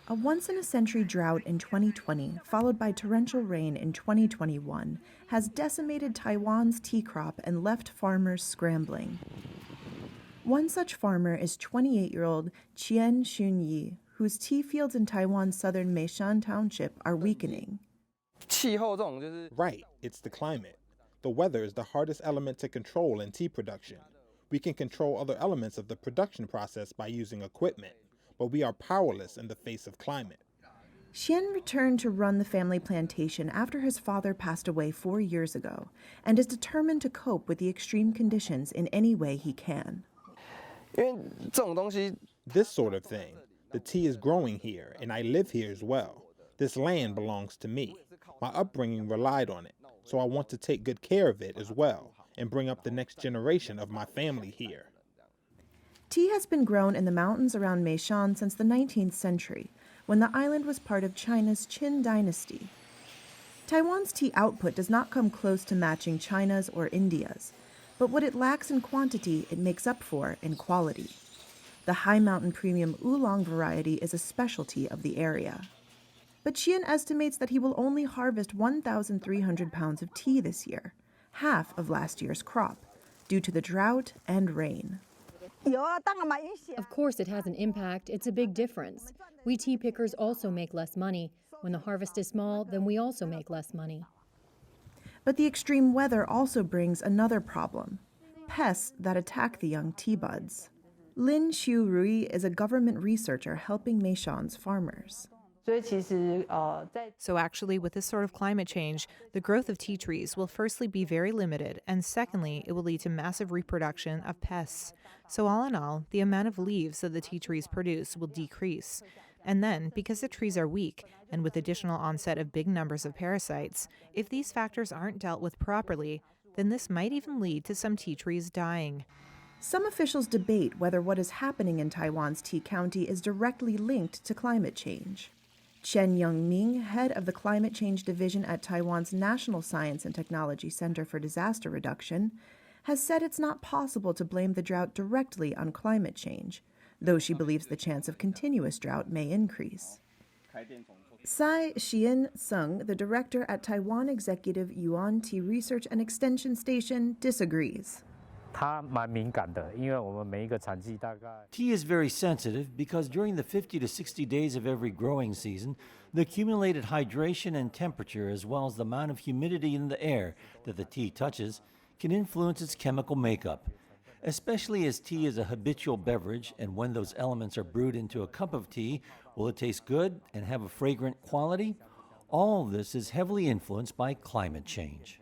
A once-in-a-century drought in 2020, followed by torrential rain in 2021, has decimated Taiwan's tea crop and left farmers scrambling. One such farmer is 28-year-old Qian Xunyi, whose tea fields in Taiwan's southern Meishan Township are weakening. Right, it's the climate. The weather is the hardest element to control in tea production. We can control other elements of the production process by using equipment, but we are powerless in the face of climate. Xian returned to run the family plantation after his father passed away 4 years ago and is determined to cope with the extreme conditions in any way he can. This sort of thing. The tea is growing here, and I live here as well. This land belongs to me. My upbringing relied on it, so I want to take good care of it as well and bring up the next generation of my family here. Tea has been grown in the mountains around Meishan since the 19th century, when the island was part of China's Qin dynasty. Taiwan's tea output does not come close to matching China's or India's, but what it lacks in quantity, it makes up for in quality. The high mountain premium oolong variety is a specialty of the area. But Qian estimates that he will only harvest 1,300 pounds of tea this year, half of last year's crop, due to the drought and rain. Of course it has an impact. It's a big difference. We tea pickers also make less money. When the harvest is small, then we also make less money. But the extreme weather also brings another problem: pests that attack the young tea buds. Lin Xiu Rui is a government researcher helping Meishan's farmers. So actually, with this sort of climate change, the growth of tea trees will firstly be very limited, and secondly, it will lead to massive reproduction of pests. So all in all, the amount of leaves that the tea trees produce will decrease. And then, because the trees are weak, and with additional onset of big numbers of parasites, if these factors aren't dealt with properly, then this might even lead to some tea trees dying. Some officials debate whether what is happening in Taiwan's tea county is directly linked to climate change. Chen Youngming, head of the Climate Change Division at Taiwan's National Science and Technology Center for Disaster Reduction, has said it's not possible to blame the drought directly on climate change, though she believes the chance of continuous drought may increase. Tsai Xian-sung, the director at Taiwan Executive Yuan Tea Research and Extension Station, disagrees. Tea is very sensitive because during the 50 to 60 days of every growing season, the accumulated hydration and temperature, as well as the amount of humidity in the air that the tea touches, can influence its chemical makeup. Especially as tea is a habitual beverage, and when those elements are brewed into a cup of tea, will it taste good and have a fragrant quality? All of this is heavily influenced by climate change.